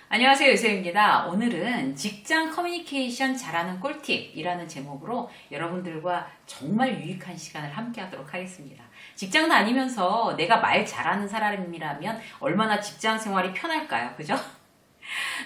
안녕하세요, 유세입니다. 오늘은 직장 커뮤니케이션 잘하는 꿀팁이라는 제목으로 여러분들과 정말 유익한 시간을 함께 하도록 하겠습니다. 직장 다니면서 내가 말 잘하는 사람이라면 얼마나 직장 생활이 편할까요? 그죠?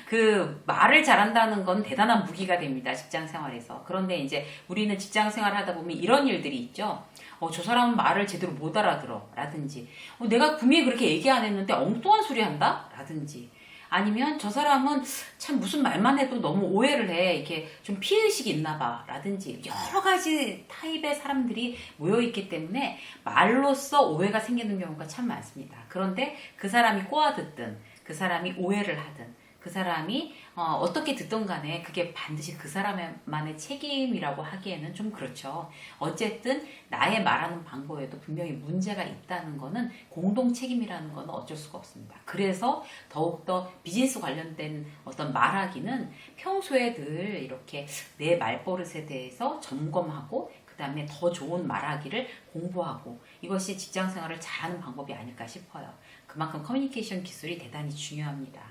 그 말을 잘한다는 건 대단한 무기가 됩니다. 직장 생활에서. 그런데 이제 우리는 직장 생활 하다 보면 이런 일들이 있죠. 저 사람은 말을 제대로 못 알아들어. 라든지, 내가 분명히 그렇게 얘기 안 했는데 엉뚱한 소리 한다? 라든지, 아니면 저 사람은 참 무슨 말만 해도 너무 오해를 해. 이렇게 좀 피해의식이 있나 봐. 라든지 여러 가지 타입의 사람들이 모여있기 때문에 말로써 오해가 생기는 경우가 참 많습니다. 그런데 그 사람이 꼬아듣든 그 사람이 오해를 하든 그 사람이 어떻게 듣던 간에 그게 반드시 그 사람만의 책임이라고 하기에는 좀 그렇죠. 어쨌든 나의 말하는 방법에도 분명히 문제가 있다는 거는 공동 책임이라는 거는 어쩔 수가 없습니다. 그래서 더욱더 비즈니스 관련된 어떤 말하기는 평소에 늘 이렇게 내 말버릇에 대해서 점검하고 그 다음에 더 좋은 말하기를 공부하고, 이것이 직장 생활을 잘하는 방법이 아닐까 싶어요. 그만큼 커뮤니케이션 기술이 대단히 중요합니다.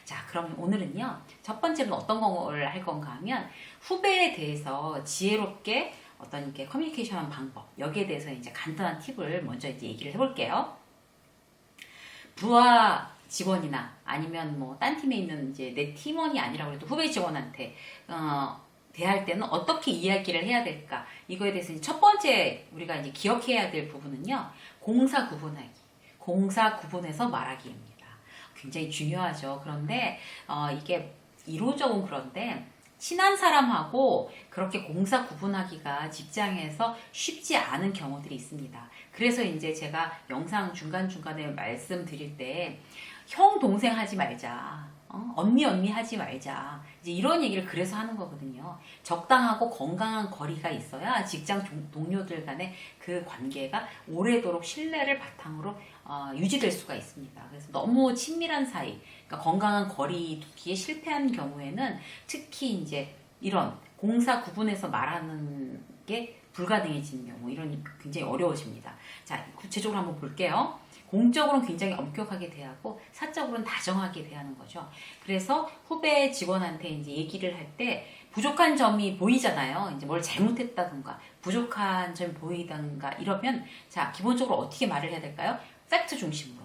자, 그럼 오늘은요, 첫 번째는 어떤 걸 할 건가 하면, 후배에 대해서 지혜롭게 어떤 이렇게 커뮤니케이션 하는 방법, 여기에 대해서 이제 간단한 팁을 먼저 이제 얘기를 해볼게요. 부하 직원이나 아니면 뭐 딴 팀에 있는 이제 내 팀원이 아니라고 해도 후배 직원한테 대할 때는 어떻게 이야기를 해야 될까? 이거에 대해서 첫 번째 우리가 이제 기억해야 될 부분은요, 공사 구분하기. 공사 구분해서 말하기입니다. 굉장히 중요하죠. 그런데 이게 이론적은 그런데 친한 사람하고 그렇게 공사 구분하기가 직장에서 쉽지 않은 경우들이 있습니다. 그래서 이제 제가 영상 중간중간에 말씀드릴 때 형 동생 하지 말자, 언니 하지 말자, 이제 이런 얘기를 그래서 하는 거거든요. 적당하고 건강한 거리가 있어야 직장 동료들 간의 그 관계가 오래도록 신뢰를 바탕으로 유지될 수가 있습니다. 그래서 너무 친밀한 사이, 그러니까 건강한 거리 두기에 실패한 경우에는 특히 이제 이런 공사 구분해서 말하는 게 불가능해지는 경우, 이런 굉장히 어려워집니다. 자, 구체적으로 한번 볼게요. 공적으로는 굉장히 엄격하게 대하고 사적으로는 다정하게 대하는 거죠. 그래서 후배 직원한테 이제 얘기를 할 때 부족한 점이 보이잖아요. 이제 뭘 잘못했다든가 부족한 점이 보이던가 이러면, 자, 기본적으로 어떻게 말을 해야 될까요? 팩트 중심으로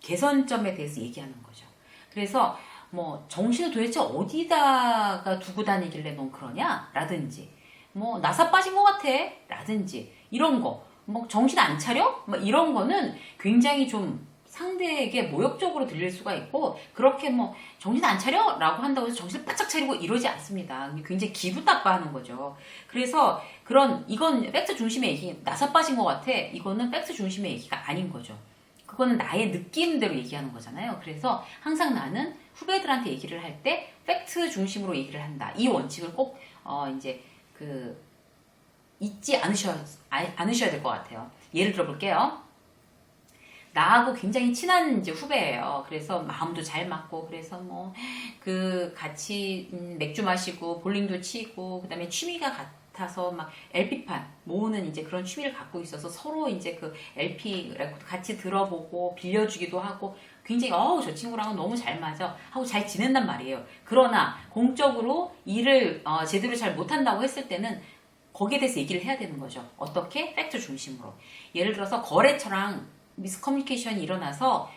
개선점에 대해서 얘기하는 거죠. 그래서 뭐 정신을 도대체 어디다가 두고 다니길래 넌 그러냐? 라든지, 뭐 나사 빠진 것 같아? 라든지, 이런 거, 뭐 정신 안 차려? 뭐 이런 거는 굉장히 좀 상대에게 모욕적으로 들릴 수가 있고, 그렇게 뭐 정신 안 차려? 라고 한다고 해서 정신을 바짝 차리고 이러지 않습니다. 굉장히 기분 나빠하는 거죠. 그래서 이건 팩트 중심의 얘기, 나사 빠진 것 같아, 이거는 팩트 중심의 얘기가 아닌 거죠. 그거는 나의 느낌대로 얘기하는 거잖아요. 그래서 항상 나는 후배들한테 얘기를 할 때 팩트 중심으로 얘기를 한다, 이 원칙을 꼭 이제 잊지 않으셔야 될 것 같아요. 예를 들어 볼게요. 나하고 굉장히 친한 이제 후배예요. 그래서 마음도 잘 맞고, 그래서 뭐 같이 맥주 마시고 볼링도 치고, 그다음에 취미가 같아서 막 LP판 모으는 이제 그런 취미를 갖고 있어서 서로 이제 그 LP 레코드 같이 들어보고 빌려주기도 하고, 굉장히 저 친구랑은 너무 잘 맞아 하고 잘 지낸단 말이에요. 그러나 공적으로 일을 제대로 잘 못한다고 했을 때는 거기에 대해서 얘기를 해야 되는 거죠. 어떻게? 팩트 중심으로. 예를 들어서 거래처랑 미스커뮤니케이션이 일어나서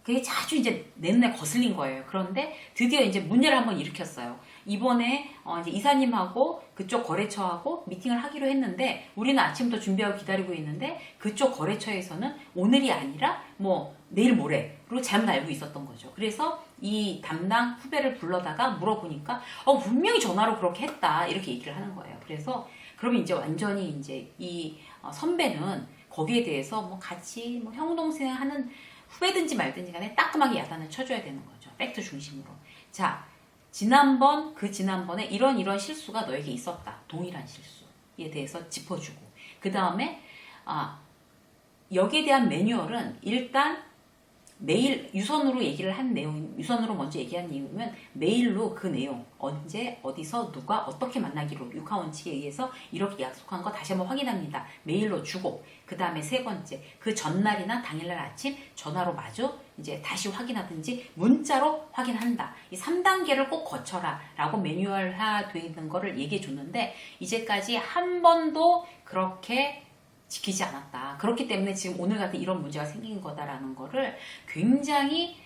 그게 자주 이제 내 눈에 거슬린 거예요. 그런데 드디어 이제 문제를 한번 일으켰어요. 이번에 이제 이사님하고 그쪽 거래처하고 미팅을 하기로 했는데, 우리는 아침부터 준비하고 기다리고 있는데 그쪽 거래처에서는 오늘이 아니라 뭐 내일 모레로 잘못 알고 있었던 거죠. 그래서 이 담당 후배를 불러다가 물어보니까 분명히 전화로 그렇게 했다, 이렇게 얘기를 하는 거예요. 그래서 그러면 이제 완전히 이제 이 선배는 거기에 대해서 뭐 같이 뭐 형 동생 하는 후배든지 말든지 간에 따끔하게 야단을 쳐줘야 되는 거죠. 팩트 중심으로. 자, 지난번에 이런 실수가 너에게 있었다, 동일한 실수에 대해서 짚어주고, 그 다음에 여기에 대한 매뉴얼은 일단 메일 유선으로 얘기를 한 내용, 유선으로 먼저 얘기한 이유면 메일로 그 내용 언제 어디서 누가 어떻게 만나기로 육하원 측에 의해서 이렇게 약속한 거 다시 한번 확인합니다. 메일로 주고 그 다음에 세 번째 그 전날이나 당일날 아침 전화로 마주 이제 다시 확인하든지 문자로 확인한다. 이 3단계를 꼭 거쳐라 라고 매뉴얼화 되어 있는 거를 얘기해 줬는데 이제까지 한 번도 그렇게 지키지 않았다. 그렇기 때문에 지금 오늘 같은 이런 문제가 생긴 거다라는 거를 굉장히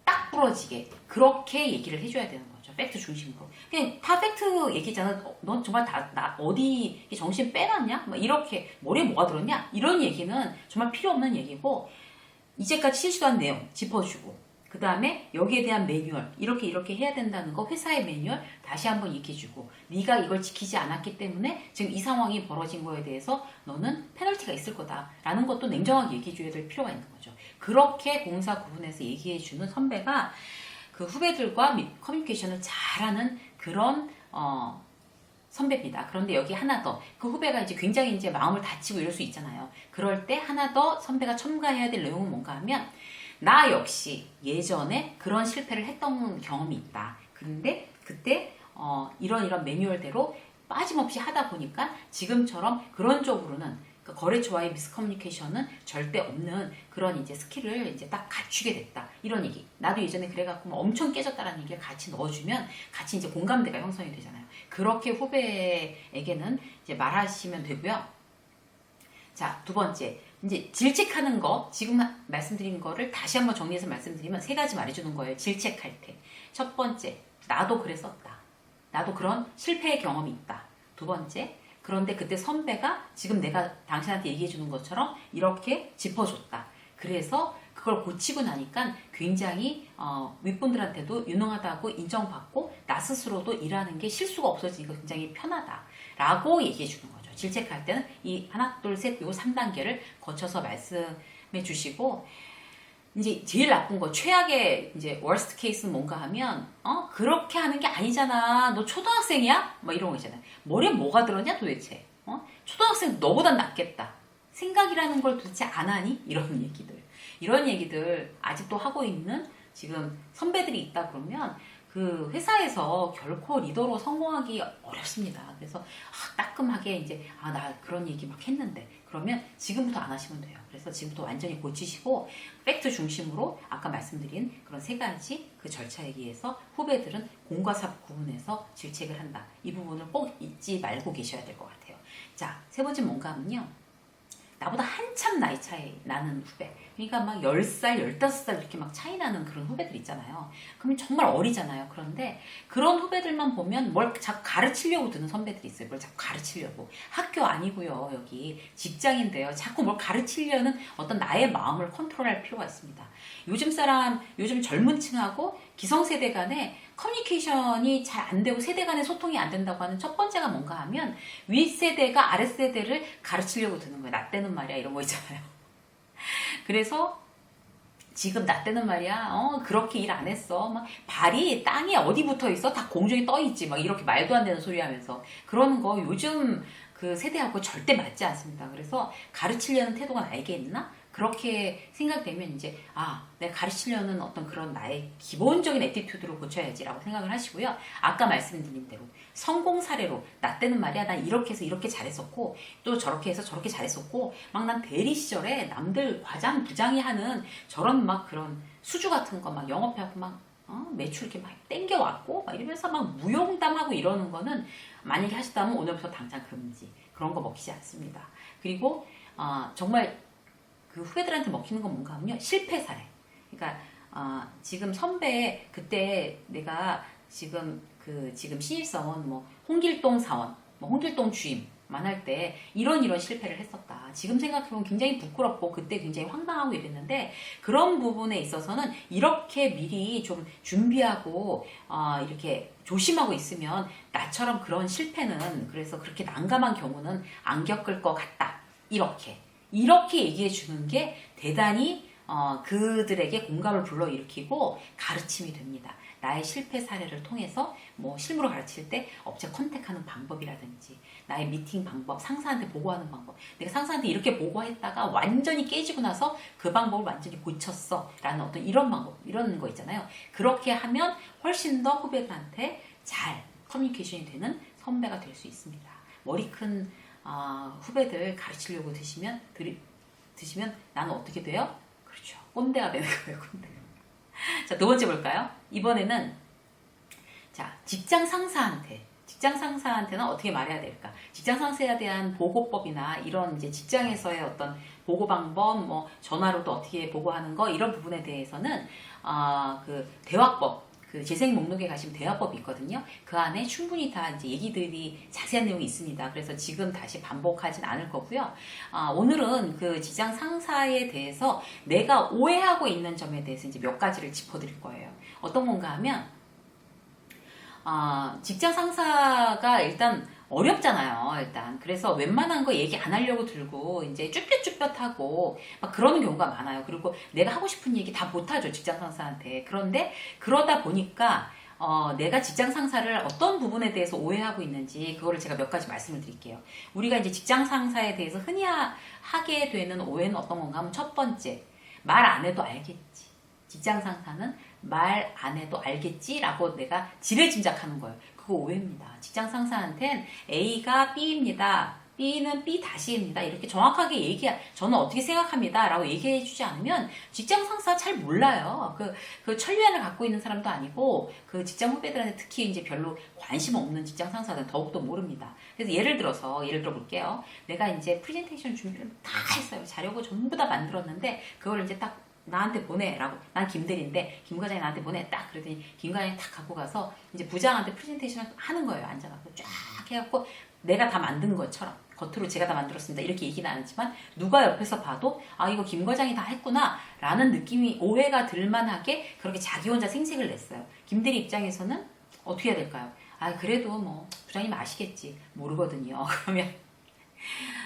딱 부러지게 그렇게 얘기를 해줘야 되는 거죠. 팩트 중심으로. 그냥 다 팩트 얘기잖아. 넌 정말 나 어디 정신 빼놨냐? 막 이렇게 머리에 뭐가 들었냐? 이런 얘기는 정말 필요 없는 얘기고 이제까지 실수한 내용 짚어주고 그 다음에 여기에 대한 매뉴얼 이렇게 해야 된다는 거 회사의 매뉴얼 다시 한번 얘기해주고 네가 이걸 지키지 않았기 때문에 지금 이 상황이 벌어진 거에 대해서 너는 페널티가 있을 거다 라는 것도 냉정하게 얘기해줘야 될 필요가 있는 거죠. 그렇게 공사 구분해서 얘기해주는 선배가 그 후배들과 커뮤니케이션을 잘하는 그런 선배입니다. 그런데 여기 하나 더, 그 후배가 이제 굉장히 이제 마음을 다치고 이럴 수 있잖아요. 그럴 때 하나 더 선배가 첨가해야 될 내용은 뭔가 하면 나 역시 예전에 그런 실패를 했던 경험이 있다. 그런데 그때 이런 매뉴얼대로 빠짐없이 하다 보니까 지금처럼 그런 쪽으로는 그 거래처와의 미스커뮤니케이션은 절대 없는 그런 이제 스킬을 이제 딱 갖추게 됐다. 이런 얘기. 나도 예전에 그래갖고 뭐 엄청 깨졌다라는 얘기를 같이 넣어주면 같이 이제 공감대가 형성이 되잖아요. 그렇게 후배에게는 이제 말하시면 되고요. 자, 두 번째. 이제 질책하는 거, 지금 말씀드린 거를 다시 한번 정리해서 말씀드리면 세 가지 말해주는 거예요. 질책할 때. 첫 번째, 나도 그랬었다. 나도 그런 실패의 경험이 있다. 두 번째, 그런데 그때 선배가 지금 내가 당신한테 얘기해주는 것처럼 이렇게 짚어줬다. 그래서 그걸 고치고 나니까 굉장히 윗분들한테도 유능하다고 인정받고 나 스스로도 일하는 게 실수가 없어지니까 굉장히 편하다. 라고 얘기해주는 거죠. 질책할 때는 이 하나, 둘, 셋, 요 3단계를 거쳐서 말씀해 주시고, 이제 제일 나쁜 거, 최악의 이제 worst case는 뭔가 하면, 그렇게 하는 게 아니잖아. 너 초등학생이야? 뭐 이런 거 있잖아요. 머리에 뭐가 들었냐 도대체? 초등학생 너보단 낫겠다. 생각이라는 걸 도대체 안 하니? 이런 얘기들 아직도 하고 있는 지금 선배들이 있다 그러면 그 회사에서 결코 리더로 성공하기 어렵습니다. 그래서 따끔하게 이제 나 그런 얘기 막 했는데 그러면 지금부터 안 하시면 돼요. 그래서 지금부터 완전히 고치시고 팩트 중심으로 아까 말씀드린 그런 세 가지 그 절차에 의해서 후배들은 공과 사 구분해서 질책을 한다. 이 부분을 꼭 잊지 말고 계셔야 될 것 같아요. 자, 세 번째 뭔가 하면요. 나보다 한참 나이 차이 나는 후배. 그러니까 막 10살, 15살 이렇게 막 차이 나는 그런 후배들 있잖아요. 그러면 정말 어리잖아요. 그런데 그런 후배들만 보면 뭘 자꾸 가르치려고 드는 선배들이 있어요. 뭘 자꾸 가르치려고. 학교 아니고요. 여기 직장인데요. 자꾸 뭘 가르치려는 어떤 나의 마음을 컨트롤할 필요가 있습니다. 요즘 젊은 층하고 기성세대 간에 커뮤니케이션이 잘 안 되고 세대 간의 소통이 안 된다고 하는 첫 번째가 뭔가 하면 윗세대가 아랫세대를 가르치려고 드는 거예요. 나 때는 말이야 이런 거 있잖아요. 그래서 지금 나 때는 말이야 그렇게 일 안 했어. 막 발이 땅에 어디 붙어 있어? 다 공중에 떠 있지. 막 이렇게 말도 안 되는 소리 하면서 그러는 거 요즘 그 세대하고 절대 맞지 않습니다. 그래서 가르치려는 태도가 나에게 있나? 그렇게 생각되면 이제 내가 가르치려는 어떤 그런 나의 기본적인 애티튜드를 고쳐야지라고 생각을 하시고요. 아까 말씀드린 대로 성공 사례로 나 때는 말이야 난 이렇게 해서 이렇게 잘했었고 또 저렇게 해서 저렇게 잘했었고 막 난 대리 시절에 남들 과장 부장이 하는 저런 막 그런 수주 같은 거 막 영업해갖고 막 매출 이렇게 막 땡겨왔고 막 이러면서 막 무용담하고 이러는 거는 만약에 하시다면 오늘부터 당장 금지. 그런 거 먹히지 않습니다. 그리고 정말 그 후배들한테 먹히는 건 뭔가 하면요. 실패 사례. 그러니까 지금 선배 그때 내가 지금 신입사원 뭐 홍길동 사원, 뭐 홍길동 주임만 할 때 이런 실패를 했었다. 지금 생각해보면 굉장히 부끄럽고 그때 굉장히 황당하고 이랬는데 그런 부분에 있어서는 이렇게 미리 좀 준비하고 이렇게 조심하고 있으면 나처럼 그런 실패는 그래서 그렇게 난감한 경우는 안 겪을 것 같다. 이렇게 얘기해 주는 게 대단히 그들에게 공감을 불러일으키고 가르침이 됩니다. 나의 실패 사례를 통해서 뭐 실무로 가르칠 때 업체 컨택하는 방법이라든지 나의 미팅 방법, 상사한테 보고하는 방법, 내가 상사한테 이렇게 보고했다가 완전히 깨지고 나서 그 방법을 완전히 고쳤어 라는 어떤 이런 방법, 이런 거 있잖아요. 그렇게 하면 훨씬 더 후배들한테 잘 커뮤니케이션이 되는 선배가 될 수 있습니다. 머리 큰 후배들 가르치려고 드시면 나는 어떻게 돼요? 그렇죠. 꼰대가 되는 거예요. 꼰대. 자, 두 번째 볼까요? 이번에는 자, 직장 상사한테는 어떻게 말해야 될까? 직장 상사에 대한 보고법이나 이런 이제 직장에서의 어떤 보고 방법, 뭐 전화로도 어떻게 보고하는 거 이런 부분에 대해서는 그 대화법, 그 재생 목록에 가시면 대화법이 있거든요. 그 안에 충분히 다 이제 얘기들이 자세한 내용이 있습니다. 그래서 지금 다시 반복하진 않을 거고요. 오늘은 그 직장 상사에 대해서 내가 오해하고 있는 점에 대해서 이제 몇 가지를 짚어드릴 거예요. 어떤 건가 하면 직장 상사가 일단 어렵잖아요, 일단. 그래서 웬만한 거 얘기 안 하려고 들고, 이제 쭈뼛쭈뼛하고, 막 그러는 경우가 많아요. 그리고 내가 하고 싶은 얘기 다 못하죠, 직장 상사한테. 그런데, 그러다 보니까, 내가 직장 상사를 어떤 부분에 대해서 오해하고 있는지, 그거를 제가 몇 가지 말씀을 드릴게요. 우리가 이제 직장 상사에 대해서 흔히 하게 되는 오해는 어떤 건가 하면 첫 번째, 말 안 해도 알겠지. 직장 상사는 말 안 해도 알겠지라고 내가 지레짐작하는 거예요. 그거 오해입니다. 직장 상사한테는 A가 B입니다. B는 B 다시입니다. 이렇게 정확하게 저는 어떻게 생각합니다. 라고 얘기해 주지 않으면 직장 상사 잘 몰라요. 그 천리안을 갖고 있는 사람도 아니고 그 직장 후배들한테 특히 이제 별로 관심 없는 직장 상사들은 더욱더 모릅니다. 그래서 예를 들어 볼게요. 내가 이제 프레젠테이션 준비를 다 했어요. 자료고 전부 다 만들었는데 그걸 이제 딱 나한테 보내라고. 난 김대리인데 김 과장이 나한테 보내. 딱 그랬더니 김 과장이 딱 갖고 가서 이제 부장한테 프레젠테이션을 하는 거예요. 앉아갖고 쫙 해갖고 내가 다 만든 것처럼 겉으로 제가 다 만들었습니다. 이렇게 얘기는 안 했지만 누가 옆에서 봐도 이거 김 과장이 다 했구나 라는 느낌이 오해가 들만하게 그렇게 자기 혼자 생색을 냈어요. 김대리 입장에서는 어떻게 해야 될까요? 그래도 뭐 부장님 아시겠지. 모르거든요. 그러면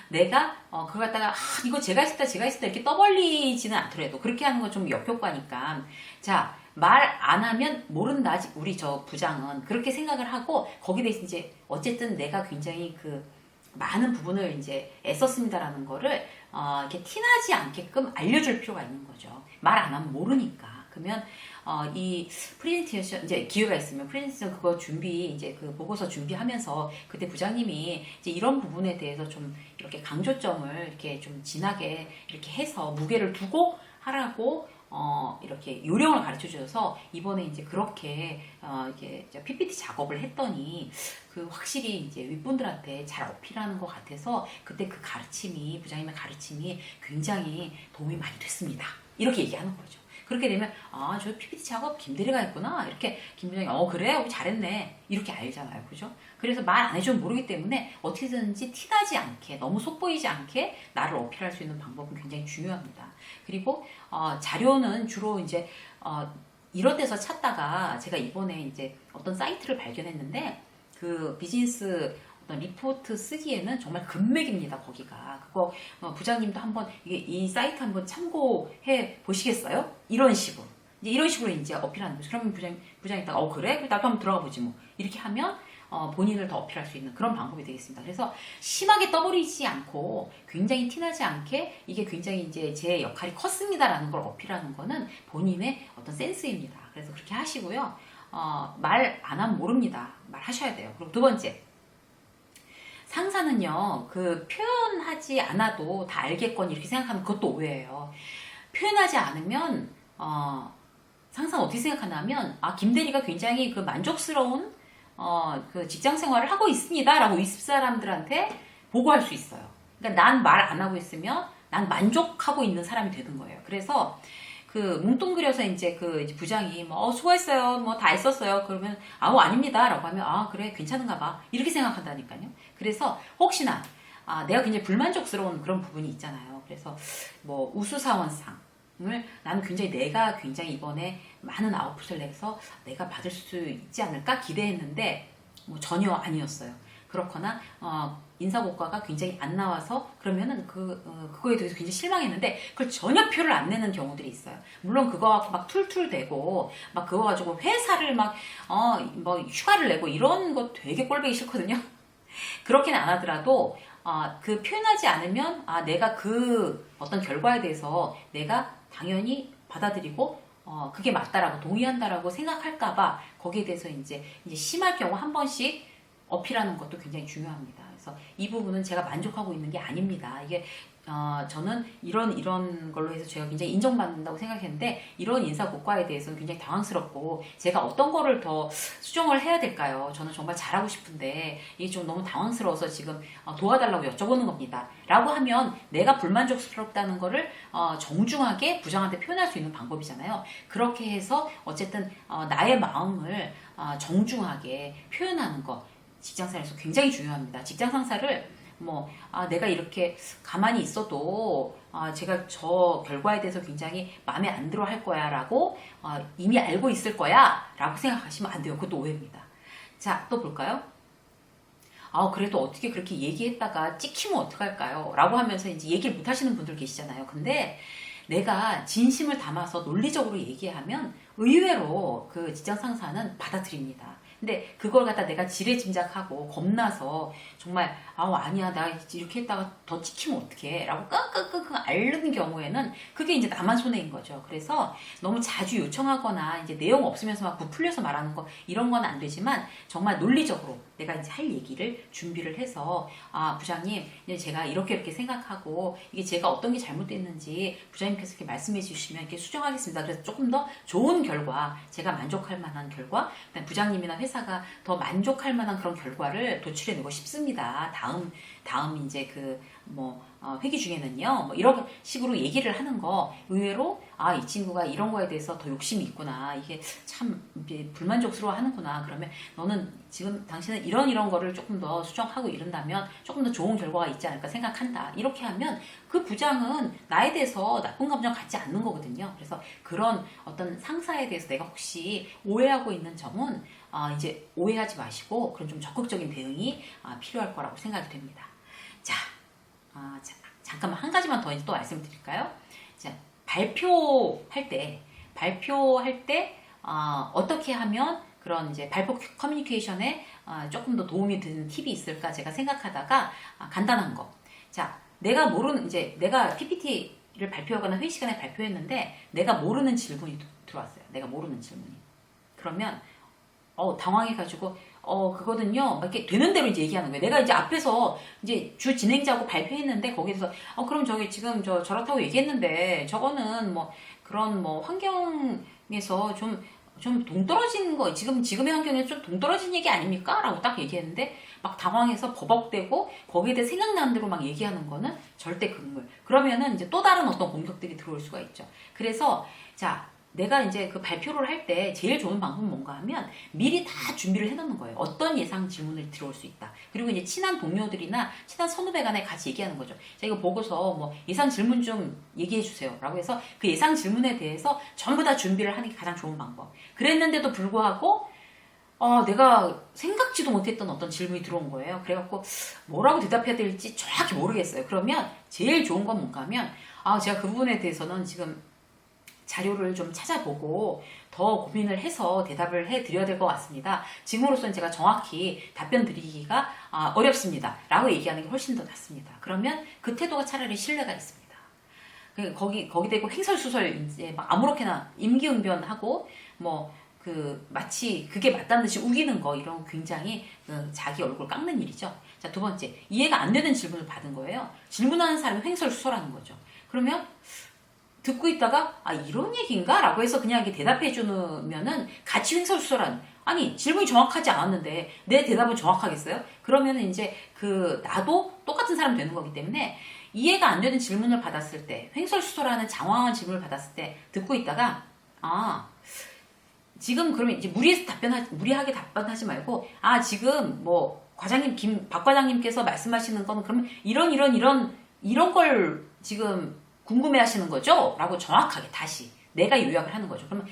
내가 그걸 갖다가 이거 제가 했다 이렇게 떠벌리지는 않더라도 그렇게 하는 건 좀 역효과니까 자, 말 안 하면 모른다. 우리 저 부장은 그렇게 생각을 하고 거기에 대해서 이제 어쨌든 내가 굉장히 그 많은 부분을 이제 애썼습니다라는 거를 이렇게 티나지 않게끔 알려줄 필요가 있는 거죠. 말 안 하면 모르니까. 그러면 이 프레젠테이션 이제 기회가 있으면 프레젠테이션 그거 이제 그 보고서 준비하면서 그때 부장님이 이제 이런 부분에 대해서 좀 이렇게 강조점을 이렇게 좀 진하게 이렇게 해서 무게를 두고 하라고 이렇게 요령을 가르쳐 주셔서 이번에 이제 그렇게 이렇게 PPT 작업을 했더니 그 확실히 이제 윗분들한테 잘 어필하는 것 같아서 그때 그 부장님의 가르침이 굉장히 도움이 많이 됐습니다. 이렇게 얘기하는 거죠. 그렇게 되면 저 PPT 작업 김대리가 했구나. 이렇게 김 부장이 그래? 잘했네. 이렇게 알잖아요. 그죠? 그래서 말 안 해주면 모르기 때문에 어떻게든지 티나지 않게 너무 속보이지 않게 나를 어필할 수 있는 방법은 굉장히 중요합니다. 그리고 자료는 주로 이제 이런 데서 찾다가 제가 이번에 이제 어떤 사이트를 발견했는데 그 비즈니스 어떤 리포트 쓰기에는 정말 금맥입니다. 거기가 그거 부장님도 한번 이 사이트 한번 참고해 보시겠어요? 이런 식으로 이제 어필하는 거죠. 그러면 부장이 딱 그래? 나도 한번 들어가 보지 뭐 이렇게 하면 본인을 더 어필할 수 있는 그런 방법이 되겠습니다. 그래서 심하게 떠버리지 않고 굉장히 티나지 않게 이게 굉장히 이제 제 역할이 컸습니다라는 걸 어필하는 거는 본인의 어떤 센스입니다. 그래서 그렇게 하시고요. 말 안 하면 모릅니다. 말하셔야 돼요. 그리고 두 번째. 상사는요, 그 표현하지 않아도 다 알겠거니 이렇게 생각하는 그것도 오해예요. 표현하지 않으면, 상사는 어떻게 생각하냐면, 김대리가 굉장히 그 만족스러운, 그 직장 생활을 하고 있습니다. 라고 윗사람들한테 보고할 수 있어요. 그러니까 난 말 안 하고 있으면 난 만족하고 있는 사람이 되는 거예요. 그래서 그 뭉뚱그려서 이제 그 부장이 수고했어요. 다 했었어요. 그러면 아닙니다. 라고 하면 그래 괜찮은가 봐. 이렇게 생각한다니까요. 그래서 혹시나 내가 굉장히 불만족스러운 그런 부분이 있잖아요. 그래서 우수사원상을 내가 굉장히 이번에 많은 아웃풋을 내서 내가 받을 수 있지 않을까 기대했는데 전혀 아니었어요. 그렇거나 인사고과가 굉장히 안 나와서 그러면은 그거에 대해서 굉장히 실망했는데 그걸 전혀 표를 안 내는 경우들이 있어요. 물론 그거 갖고 막 툴툴대고 막 그거 가지고 회사를 막 뭐 휴가를 내고 이런 거 되게 꼴보기 싫거든요. 그렇게는 안 하더라도 그 표현하지 않으면 내가 그 어떤 결과에 대해서 내가 당연히 받아들이고 그게 맞다라고 동의한다라고 생각할까봐 거기에 대해서 이제 심할 경우 한 번씩 어필하는 것도 굉장히 중요합니다. 그래서 이 부분은 제가 만족하고 있는 게 아닙니다. 이게 저는 이런 걸로 해서 제가 굉장히 인정받는다고 생각했는데 이런 인사고과에 대해서는 굉장히 당황스럽고 제가 어떤 거를 더 수정을 해야 될까요? 저는 정말 잘하고 싶은데 이게 좀 너무 당황스러워서 지금 도와달라고 여쭤보는 겁니다. 라고 하면 내가 불만족스럽다는 거를 정중하게 부장한테 표현할 수 있는 방법이잖아요. 그렇게 해서 어쨌든 나의 마음을 정중하게 표현하는 거 직장생활에서 굉장히 중요합니다. 직장 상사를 내가 이렇게 가만히 있어도 제가 저 결과에 대해서 굉장히 마음에 안 들어 할 거야 라고 이미 알고 있을 거야 라고 생각하시면 안 돼요. 그것도 오해입니다. 자, 또 볼까요? 그래도 어떻게 그렇게 얘기했다가 찍히면 어떡할까요? 라고 하면서 이제 얘기를 못 하시는 분들 계시잖아요. 근데 내가 진심을 담아서 논리적으로 얘기하면 의외로 그 직장 상사는 받아들입니다. 근데 그걸 갖다 내가 지레짐작하고 겁나서 정말 아니야 나 이렇게 했다가 더 찍히면 어떡해 라고 끙끙끙끙 앓는 경우에는 그게 이제 나만 손해인 거죠. 그래서 너무 자주 요청하거나 이제 내용 없으면서 막 부풀려서 말하는 거 이런 건 안 되지만 정말 논리적으로 내가 이제 할 얘기를 준비를 해서 부장님 이제 제가 이렇게 생각하고 이게 제가 어떤 게 잘못됐는지 부장님께서 이렇게 말씀해 주시면 이렇게 수정하겠습니다. 그래서 조금 더 좋은 결과 제가 만족할 만한 결과 부장님이나 회사가 더 만족할 만한 그런 결과를 도출해내고 싶습니다. 다음 이제 회기 중에는요, 이런 식으로 얘기를 하는 거 의외로 이 친구가 이런 거에 대해서 더 욕심이 있구나. 이게 참 불만족스러워 하는구나. 그러면 너는 지금 당신은 이런 거를 조금 더 수정하고 이런다면 조금 더 좋은 결과가 있지 않을까 생각한다. 이렇게 하면 그 부장은 나에 대해서 나쁜 감정 갖지 않는 거거든요. 그래서 그런 어떤 상사에 대해서 내가 혹시 오해하고 있는 점은 이제 오해하지 마시고 그런 좀 적극적인 대응이 필요할 거라고 생각이 됩니다. 자, 잠깐만 한 가지만 더 또 말씀드릴까요? 자, 발표할 때 어떻게 하면 그런 이제 발표 커뮤니케이션에 조금 더 도움이 되는 팁이 있을까 제가 생각하다가 간단한 거. 자, 내가 PPT를 발표하거나 회의 시간에 발표했는데 내가 모르는 질문이 들어왔어요. 내가 모르는 질문이. 그러면 당황해가지고 그거는요 이렇게 되는 대로 이제 얘기하는 거예요. 내가 이제 앞에서 이제 주 진행자하고 발표했는데 거기서 그럼 저기 지금 저렇다고 얘기했는데 저거는 그런 환경에서 좀 동떨어진 거 지금의 환경에서 좀 동떨어진 얘기 아닙니까? 라고 딱 얘기했는데 막 당황해서 버벅대고 거기에 대해 생각나는 대로 막 얘기하는 거는 절대 금물. 그러면은 이제 또 다른 어떤 공격들이 들어올 수가 있죠. 그래서 내가 이제 그 발표를 할 때 제일 좋은 방법은 뭔가 하면 미리 다 준비를 해놓는 거예요. 어떤 예상 질문을 들어올 수 있다. 그리고 이제 친한 동료들이나 친한 선후배 간에 같이 얘기하는 거죠. 자, 이거 보고서 예상 질문 좀 얘기해 주세요. 라고 해서 그 예상 질문에 대해서 전부 다 준비를 하는 게 가장 좋은 방법. 그랬는데도 불구하고 내가 생각지도 못했던 어떤 질문이 들어온 거예요. 그래갖고 뭐라고 대답해야 될지 정확히 모르겠어요. 그러면 제일 좋은 건 뭔가 하면 제가 그 부분에 대해서는 지금 자료를 좀 찾아보고 더 고민을 해서 대답을 해드려야 될 것 같습니다. 지금으로서는 제가 정확히 답변 드리기가 어렵습니다. 라고 얘기하는 게 훨씬 더 낫습니다. 그러면 그 태도가 차라리 신뢰가 있습니다. 거기 대고 횡설수설 이제 막 아무렇게나 임기응변하고 마치 그게 맞다는 듯이 우기는 거 이런 굉장히 자기 얼굴 깎는 일이죠. 자, 두 번째, 이해가 안 되는 질문을 받은 거예요. 질문하는 사람이 횡설수설하는 거죠. 그러면 듣고 있다가 이런 얘기인가? 라고 해서 그냥 이렇게 대답해 주면은 같이 횡설수설한 질문이 정확하지 않았는데 내 대답은 정확하겠어요? 그러면은 이제 나도 똑같은 사람 되는 거기 때문에 이해가 안 되는 질문을 받았을 때 횡설수설하는 장황한 질문을 받았을 때 듣고 있다가 지금 그러면 이제 무리하게 답변하지 말고 지금 박 과장님께서 말씀하시는 건 그러면 이런 걸 지금 궁금해 하시는 거죠? 라고 정확하게 다시 내가 요약을 하는 거죠. 그러면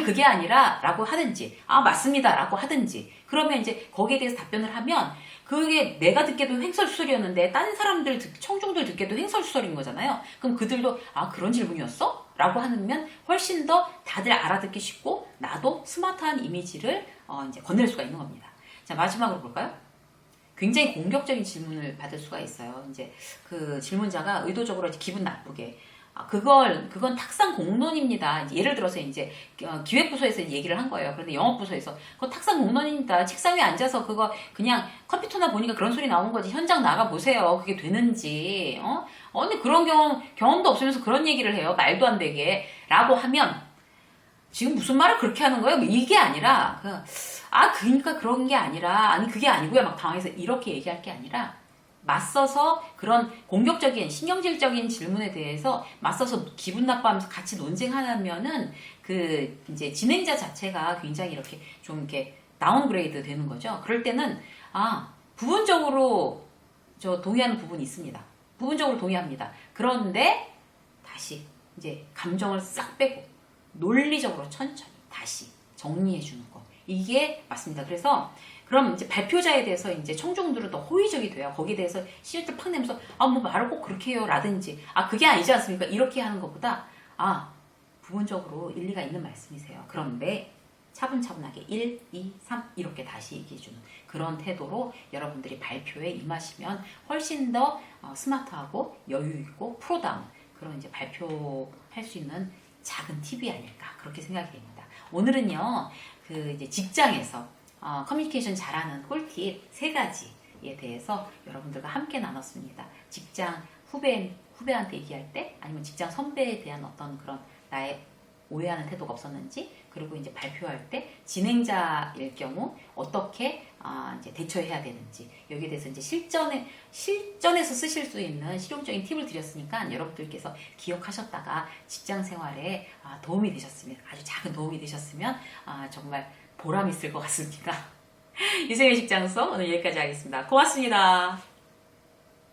그게 아니라 라고 하든지 맞습니다 라고 하든지 그러면 이제 거기에 대해서 답변을 하면 그게 내가 듣기에도 횡설수설이었는데 다른 사람들 청중들 듣기에도 횡설수설인 거잖아요. 그럼 그들도 아 그런 질문이었어? 라고 하면 훨씬 더 다들 알아듣기 쉽고 나도 스마트한 이미지를 이제 건넬 수가 있는 겁니다. 자, 마지막으로 볼까요? 굉장히 공격적인 질문을 받을 수가 있어요. 이제 그 질문자가 의도적으로 이제 기분 나쁘게 그건 탁상 공론입니다. 예를 들어서 이제 기획부서에서 얘기를 한 거예요. 그런데 영업부서에서 그거 탁상 공론입니다. 책상 위에 앉아서 그거 그냥 컴퓨터나 보니까 그런 소리 나오는 거지. 현장 나가 보세요. 그게 되는지. 근데 그런 경험도 없으면서 그런 얘기를 해요. 말도 안 되게. 라고 하면 지금 무슨 말을 그렇게 하는 거예요? 이게 아니라 그러니까 그런 게 아니라 아니 그게 아니고요. 막 당황해서 이렇게 얘기할 게 아니라 맞서서 그런 공격적인 신경질적인 질문에 대해서 맞서서 기분 나빠하면서 같이 논쟁하면은 그 이제 진행자 자체가 굉장히 이렇게 좀 이렇게 다운그레이드 되는 거죠. 그럴 때는 부분적으로 저 동의하는 부분이 있습니다. 부분적으로 동의합니다. 그런데 다시 이제 감정을 싹 빼고 논리적으로 천천히 다시 정리해 주는 거. 이게 맞습니다. 그래서 그럼 이제 발표자에 대해서 이제 청중들은 더 호의적이 돼요. 거기에 대해서 씨앗을 팍 내면서 뭐 말을 꼭 그렇게 해요 라든지 그게 아니지 않습니까? 이렇게 하는 것보다 부분적으로 일리가 있는 말씀이세요. 그런데 차분차분하게 1, 2, 3 이렇게 다시 얘기해주는 그런 태도로 여러분들이 발표에 임하시면 훨씬 더 스마트하고 여유있고 프로다운 그런 이제 발표할 수 있는 작은 팁이 아닐까 그렇게 생각이 됩니다. 오늘은요 그 이제 직장에서 커뮤니케이션 잘하는 꿀팁 3가지에 대해서 여러분들과 함께 나눴습니다. 직장 후배한테 얘기할 때 아니면 직장 선배에 대한 어떤 그런 나의 오해하는 태도가 없었는지 그리고 이제 발표할 때 진행자일 경우 어떻게 이제 대처해야 되는지 여기에 대해서 이제 실전에서 쓰실 수 있는 실용적인 팁을 드렸으니까 여러분들께서 기억하셨다가 직장 생활에 도움이 되셨으면 아주 작은 도움이 되셨으면 정말 보람 있을 것 같습니다. 유생의 직장소 오늘 여기까지 하겠습니다. 고맙습니다.